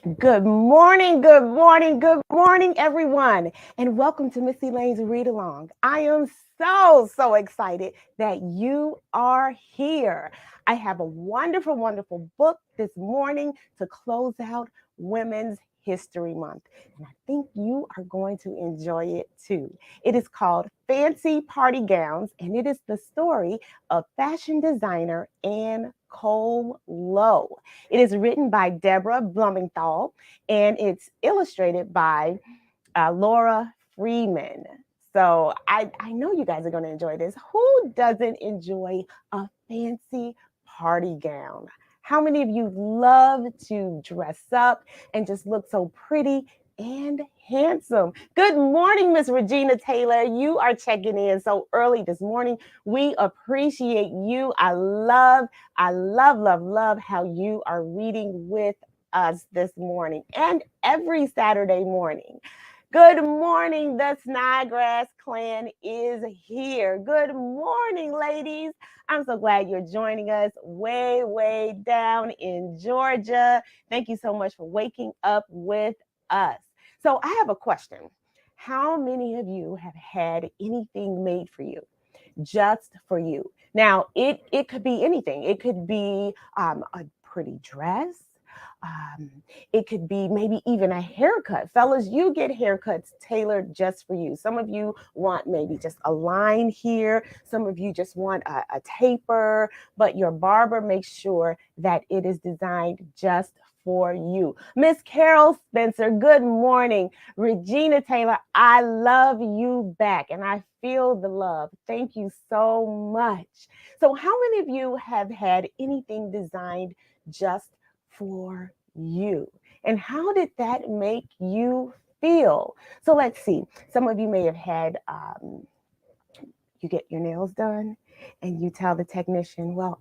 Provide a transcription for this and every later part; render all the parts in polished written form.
Good morning, everyone, and welcome to Miss Elaine's Read Along. I am so excited that you are here. I have a wonderful book this morning to close out Women's History Month, and I think you are going to enjoy it too. It is called Fancy Party Gowns, and it is the story of fashion designer Cole Lowe. It is written by Deborah Blumenthal and it's illustrated by Laura Freeman. So I know you guys are going to enjoy this. Who doesn't enjoy a fancy party gown? How many of you love to dress up and just look so pretty and handsome? Good morning, Miss Regina Taylor. You are checking in so early this morning. We appreciate you. I love how you are reading with us this morning and every Saturday morning. Good morning, the Snodgrass clan is here. Good morning, ladies. I'm so glad you're joining us way down in Georgia. Thank you so much for waking up with us. So, I have a question. How many of you have had anything made for you? Just for you. Now, it could be anything. It could be a pretty dress. Um, it could be maybe even a haircut. Fellas, you get haircuts tailored just for you. Some of you want maybe just a line here. Some of you just want a taper, but your barber makes sure that it is designed just for you. Miss Carol Spencer, good morning. Regina Taylor, I love you back and I feel the love. Thank you so much. So, how many of you have had anything designed just for you? And how did that make you feel? So, let's see. Some of you may have had you get your nails done and you tell the technician, well,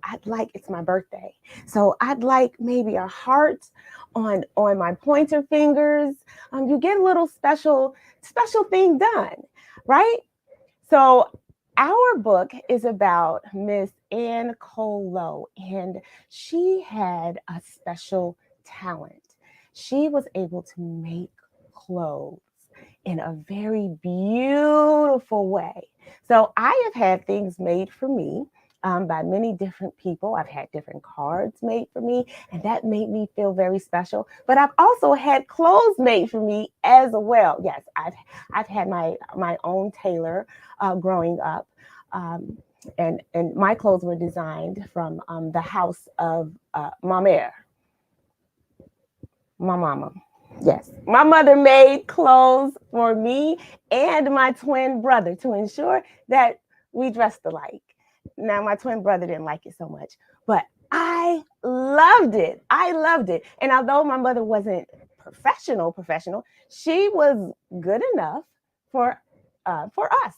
it's my birthday, so I'd like maybe a heart on my pointer fingers. You get a little special thing done, right? So our book is about Miss Cole Lowe, and she had a special talent. She was able to make clothes in a very beautiful way. So I have had things made for me by many different people. I've had different cards made for me, and that made me feel very special. But I've also had clothes made for me as well. Yes, I've had my own tailor growing up. And my clothes were designed from the house of ma mère, my mama. Yes, my mother made clothes for me and my twin brother to ensure that we dressed alike. Now, my twin brother didn't like it so much, but I loved it. I loved it. And although my mother wasn't professional, she was good enough for us.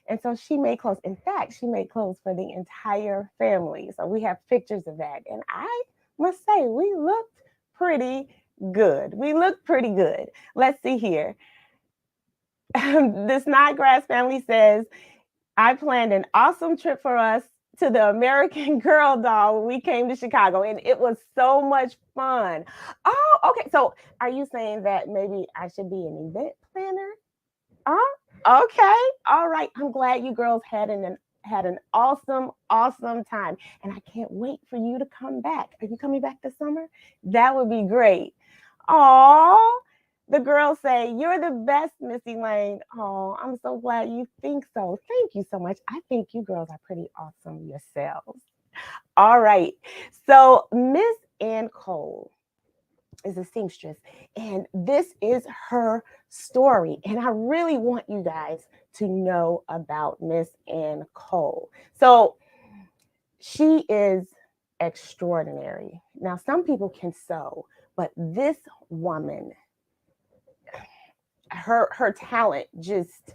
And so she made clothes. In fact, she made clothes for the entire family. So we have pictures of that. And I must say, we looked pretty good. We look pretty good. Let's see here. The Snodgrass family says, I planned an awesome trip for us to the American Girl doll when we came to Chicago, and it was so much fun. Oh, okay. So are you saying that maybe I should be an event planner? Okay. All right. I'm glad you girls had an awesome time. And I can't wait for you to come back. Are you coming back this summer? That would be great. Oh, the girls say, you're the best, Miss Elaine. Oh, I'm so glad you think so. Thank you so much. I think you girls are pretty awesome yourselves. All right. So, Miss Ann Cole is a seamstress, and this is her story. And I really want you guys to know about Miss Ann Cole. So, she is extraordinary. Now, some people can sew, but this woman, her talent just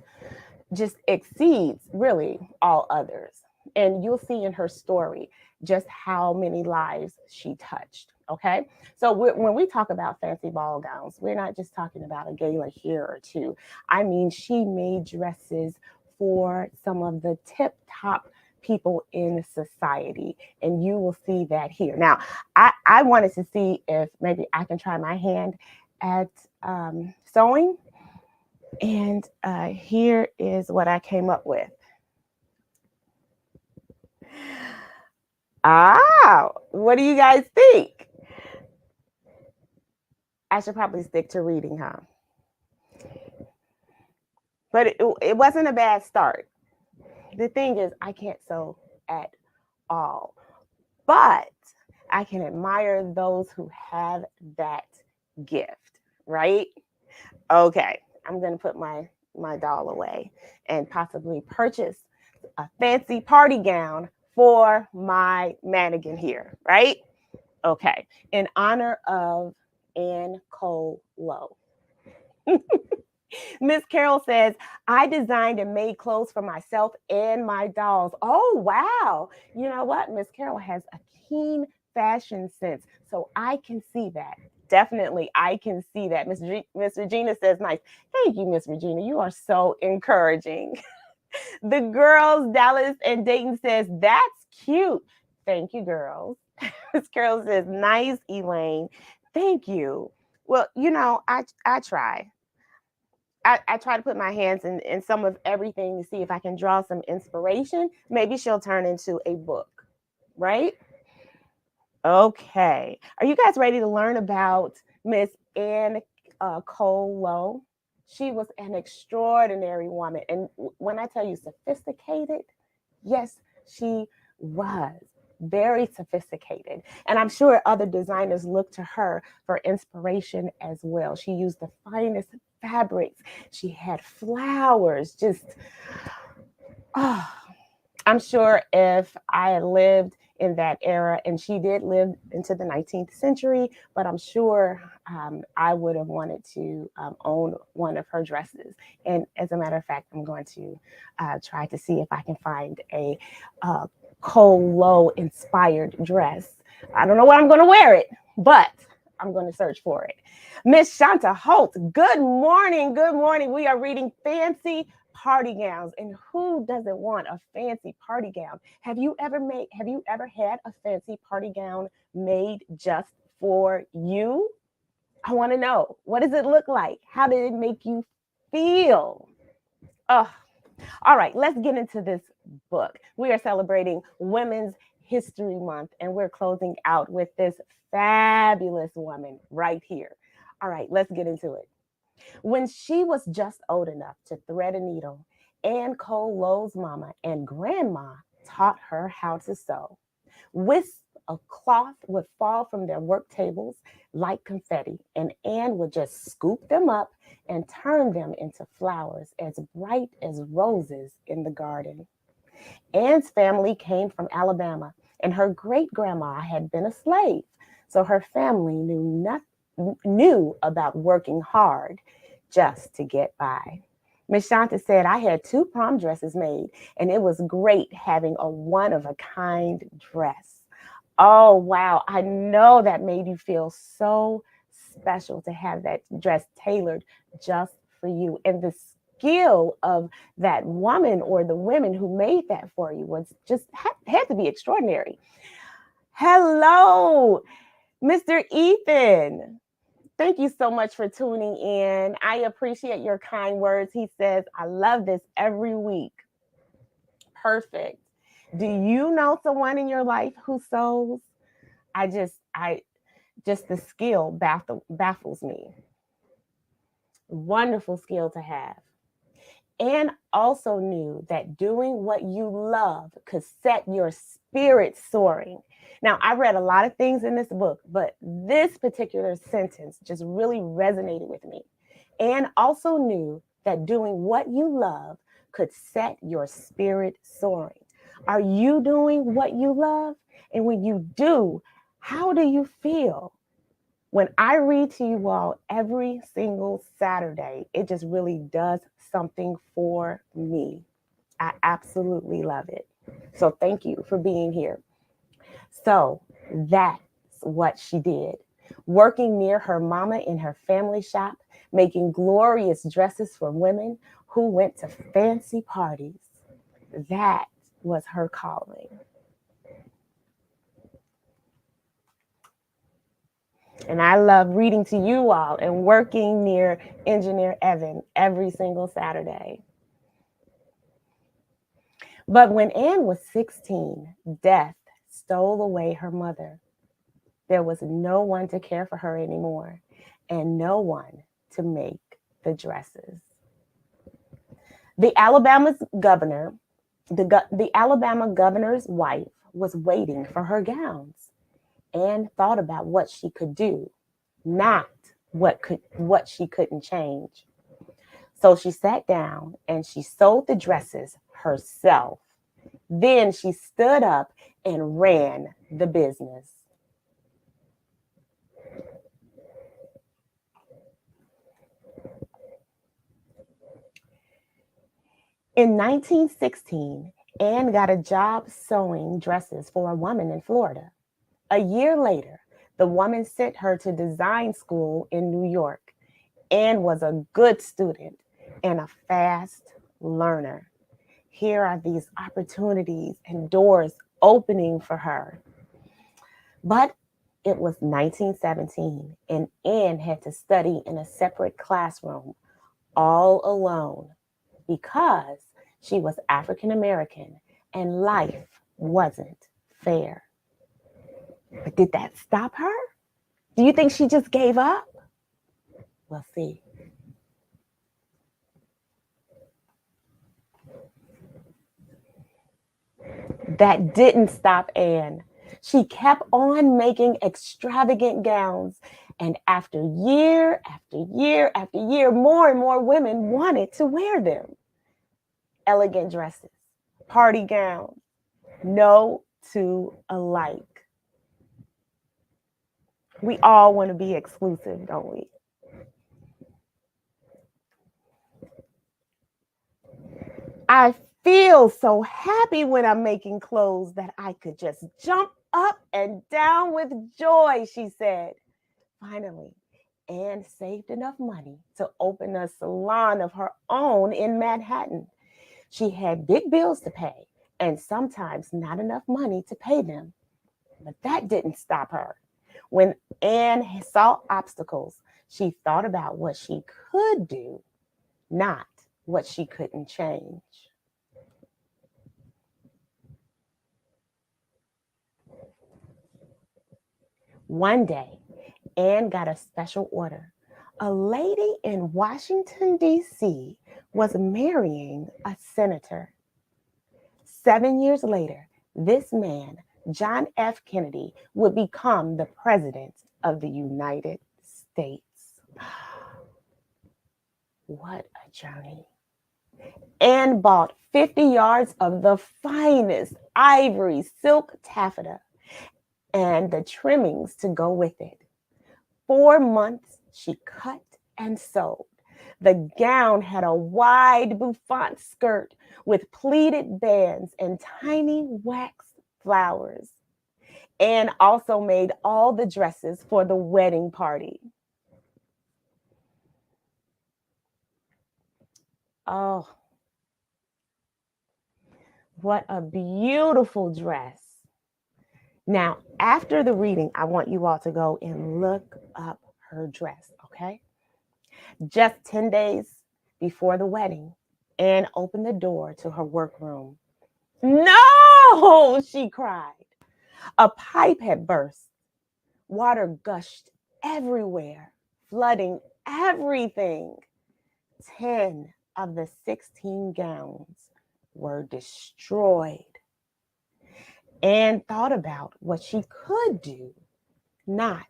exceeds really all others. And you'll see in her story just how many lives she touched. Okay. So when we talk about fancy ball gowns, we're not just talking about a gala here or two. I mean, she made dresses for some of the tip top people in society. And you will see that here. Now, I wanted to see if maybe I can try my hand at sewing. And here is what I came up with. What do you guys think? I should probably stick to reading, huh? But it wasn't a bad start. The thing is, I can't sew at all, but I can admire those who have that gift, right? Okay, I'm gonna put my doll away and possibly purchase a fancy party gown for my mannequin here, right? Okay, in honor of Anne Cole Lowe. Miss Carol says, I designed and made clothes for myself and my dolls. Oh, wow. You know what? Miss Carol has a keen fashion sense. So I can see that. Definitely, I can see that. Miss Regina says, nice. Thank you, Miss Regina. You are so encouraging. The girls, Dallas and Dayton says, that's cute. Thank you, girls. Miss Carol says, nice, Elaine. Thank you. Well, I try. I try to put my hands in some of everything to see if I can draw some inspiration. Maybe she'll turn into a book, right? Okay. Are you guys ready to learn about Miss Anne Cole Lowe? She was an extraordinary woman. And when I tell you sophisticated, yes, she was very sophisticated. And I'm sure other designers looked to her for inspiration as well. She used the finest fabrics. She had flowers, just, I'm sure if I had lived in that era, and she did live into the 19th century, but I'm sure I would have wanted to own one of her dresses. And as a matter of fact, I'm going to try to see if I can find a Cole Lowe inspired dress. I don't know when I'm going to wear it, but I'm going to search for it. Miss Shanta Holt, good morning. Good morning. We are reading Fancy Party Gowns, and who doesn't want a fancy party gown? Have you ever had a fancy party gown made just for you? I want to know, what does it look like? How did it make you feel? Oh, all right, let's get into this book. We are celebrating Women's History Month, and we're closing out with this fabulous woman right here. All right, let's get into it. When she was just old enough to thread a needle, Anne Cole Lowe's mama and grandma taught her how to sew. Wisps of cloth would fall from their work tables like confetti, and Anne would just scoop them up and turn them into flowers as bright as roses in the garden. Anne's family came from Alabama, and her great grandma had been a slave, so her family knew about working hard just to get by. Miss Shanta said, I had 2 prom dresses made, and it was great having a one-of-a-kind dress. Oh, wow. I know that made you feel so special to have that dress tailored just for you. And the skill of that woman or the women who made that for you was just had to be extraordinary. Hello, Mr. Ethan. Thank you so much for tuning in. I appreciate your kind words. He says, I love this every week. Perfect. Do you know someone in your life who sews? The skill baffles me. Wonderful skill to have. Anne also knew that doing what you love could set your spirit soaring. Now, I read a lot of things in this book, but this particular sentence just really resonated with me. Anne also knew that doing what you love could set your spirit soaring. Are you doing what you love? And when you do, how do you feel? When I read to you all every single Saturday, it just really does something for me. I absolutely love it. So thank you for being here. So that's what she did. Working near her mama in her family shop, making glorious dresses for women who went to fancy parties. That was her calling. And I love reading to you all and working near Engineer Evan every single Saturday. But when Anne was 16, death stole away her mother. There was no one to care for her anymore and no one to make the dresses. The Alabama's governor, the Alabama governor's wife was waiting for her gowns and thought about what she could do, not what she couldn't change. So she sat down and she sewed the dresses herself. Then she stood up and ran the business. In 1916, Anne got a job sewing dresses for a woman in Florida. A year later, the woman sent her to design school in New York. Anne was a good student and a fast learner. Here are these opportunities and doors opening for her. But it was 1917, and Anne had to study in a separate classroom all alone because she was African American and life wasn't fair. But did that stop her? Do you think she just gave up? We'll see. That didn't stop Anne. She kept on making extravagant gowns. And after year after year after year, more and more women wanted to wear them. Elegant dresses, party gowns, no two alike. We all want to be exclusive, don't we? I feel so happy when I'm making clothes that I could just jump up and down with joy, she said. Finally, Anne saved enough money to open a salon of her own in Manhattan. She had big bills to pay and sometimes not enough money to pay them. But that didn't stop her. When Anne saw obstacles, she thought about what she could do, not what she couldn't change. One day, Anne got a special order. A lady in Washington, D.C. was marrying a senator. 7 years later, this man, John F. Kennedy, would become the president of the United States. What a journey. Anne bought 50 yards of the finest ivory silk taffeta and the trimmings to go with it. 4 months she cut and sewed. The gown had a wide bouffant skirt with pleated bands and tiny wax flowers. Anne also made all the dresses for the wedding party. Oh, what a beautiful dress. Now, after the reading, I want you all to go and look up her dress, okay? Just 10 days before the wedding, Anne opened the door to her workroom. No, she cried. A pipe had burst. Water gushed everywhere, flooding everything. 10 of the 16 gowns were destroyed. Anne thought about what she could do, not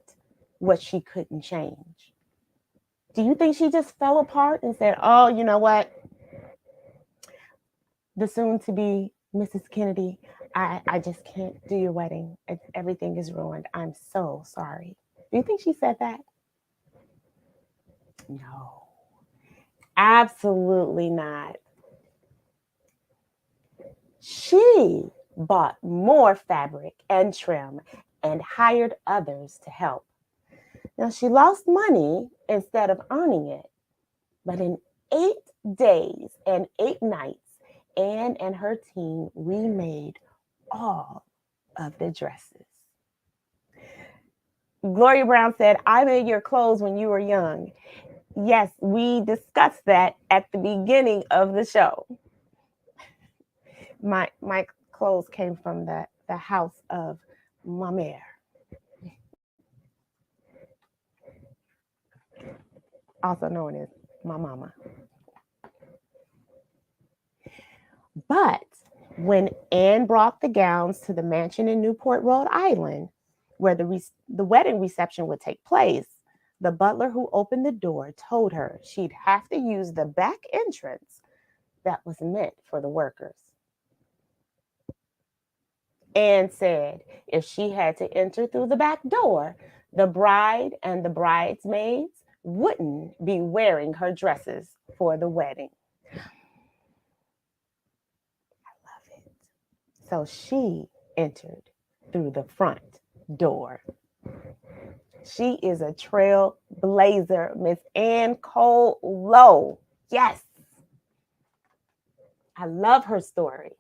what she couldn't change. Do you think she just fell apart and said, oh, you know what? The soon to be Mrs. Kennedy, I just can't do your wedding. Everything is ruined. I'm so sorry. Do you think she said that? No, absolutely not. She bought more fabric and trim and hired others to help. Now, she lost money instead of earning it, but in 8 days and 8 nights, Anne and her team remade all of the dresses. Gloria Brown said, I made your clothes when you were young. Yes, we discussed that at the beginning of the show. My clothes came from the house of ma mère, also known as my mama. But when Anne brought the gowns to the mansion in Newport, Rhode Island, where the wedding reception would take place, the butler who opened the door told her she'd have to use the back entrance that was meant for the workers. Anne said if she had to enter through the back door, the bride and the bridesmaids wouldn't be wearing her dresses for the wedding. I love it. So she entered through the front door. She is a trailblazer, Miss Anne Cole Lowe. Yes, I love her story.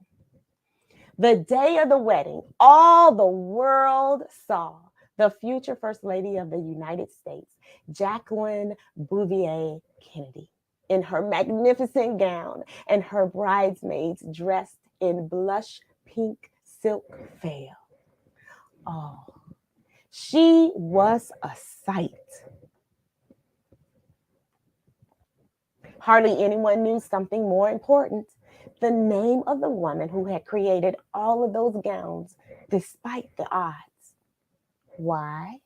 The day of the wedding, all the world saw the future First Lady of the United States, Jacqueline Bouvier Kennedy, in her magnificent gown and her bridesmaids dressed in blush pink silk veil. Oh, she was a sight. Hardly anyone knew something more important: the name of the woman who had created all of those gowns despite the odds. Why?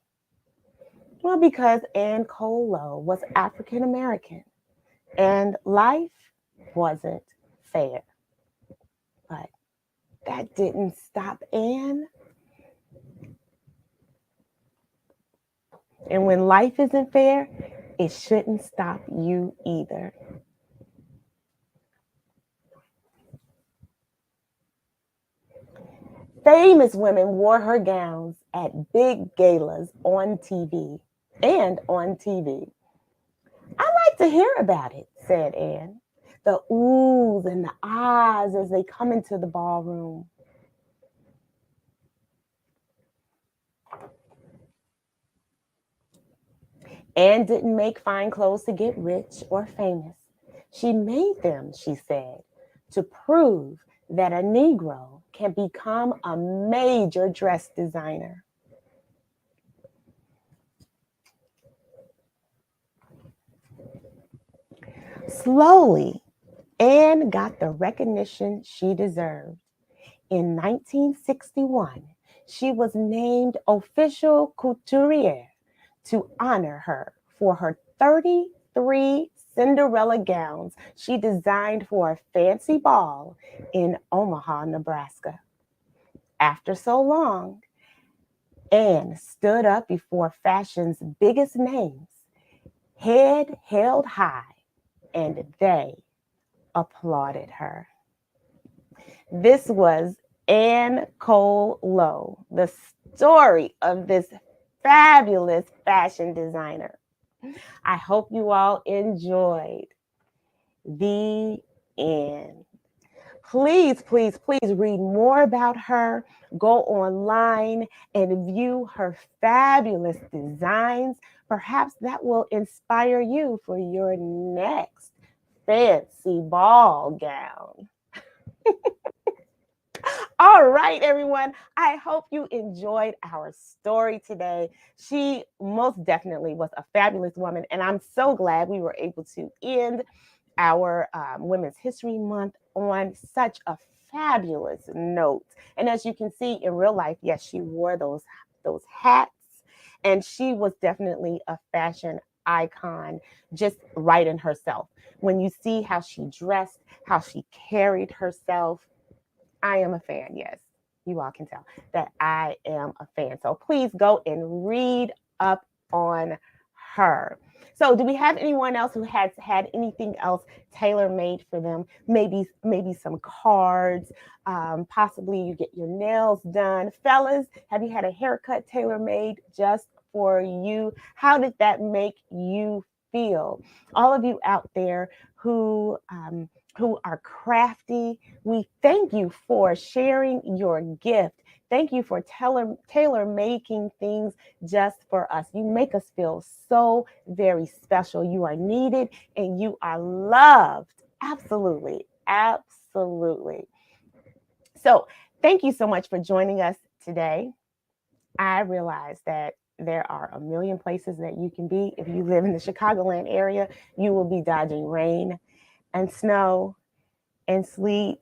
Well, because Anne Cole Lowe was African American and life wasn't fair. But that didn't stop Anne. And when life isn't fair, it shouldn't stop you either. Famous women wore her gowns at big galas on TV and on TV. I like to hear about it, said Anne. The oohs and the ahs as they come into the ballroom. Anne didn't make fine clothes to get rich or famous. She made them, she said, to prove that a Negro can become a major dress designer. Slowly, Anne got the recognition she deserved. In 1961, she was named official couturier to honor her for her 33 Cinderella gowns she designed for a fancy ball in Omaha, Nebraska. After so long, Anne stood up before fashion's biggest names, head held high, and they applauded her. This was Anne Cole Lowe, the story of this fabulous fashion designer. I hope you all enjoyed. The end. Please, please, please read more about her. Go online and view her fabulous designs. Perhaps that will inspire you for your next fancy ball gown. All right, everyone. I hope you enjoyed our story today. She most definitely was a fabulous woman, and I'm so glad we were able to end our Women's History Month on such a fabulous note. And as you can see in real life, yes, she wore those hats, and she was definitely a fashion icon, just right in herself. When you see how she dressed, how she carried herself, I am a fan. Yes, you all can tell that I am a fan. So please go and read up on her. So, do we have anyone else who has had anything else tailor made for them? Maybe some cards. Possibly you get your nails done. Fellas, have you had a haircut tailor made just for you? How did that make you feel? All of you out there who are crafty, we thank you for sharing your gift, Thank you for tailor making things just for us. You make us feel so very special. You are needed and you are loved. Absolutely. Absolutely. So, thank you so much for joining us today. I realize that there are a million places that you can be. If you live in the Chicagoland area, you will be dodging rain and snow and sleet,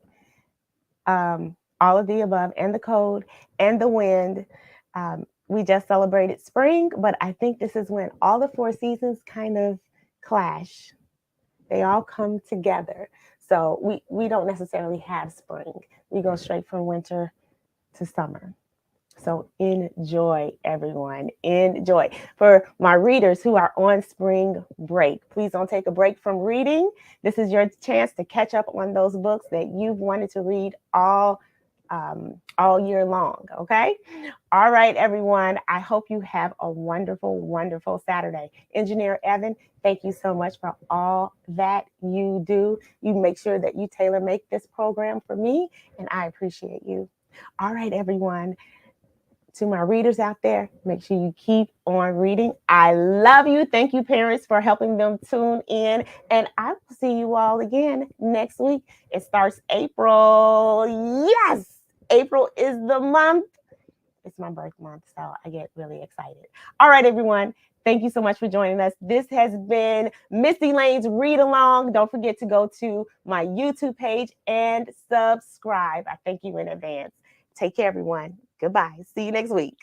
all of the above, and the cold and the wind. We just celebrated spring, but I think this is when all the four seasons kind of clash. They all come together. So we don't necessarily have spring. We go straight from winter to summer. So enjoy, everyone. Enjoy. For my readers who are on spring break, please don't take a break from reading. This is your chance to catch up on those books that you've wanted to read all year long. Okay. All right, everyone. I hope you have a wonderful, wonderful Saturday. Engineer Evan, thank you so much for all that you do. You make sure that you tailor make this program for me, and I appreciate you. All right, everyone. To my readers out there, make sure you keep on reading. I love you. Thank you, parents, for helping them tune in. And I will see you all again next week. It starts April. Yes, April is the month. It's my birth month, so I get really excited. All right, everyone. Thank you so much for joining us. This has been Miss Elaine's Read Along. Don't forget to go to my YouTube page and subscribe. I thank you in advance. Take care, everyone. Goodbye. See you next week.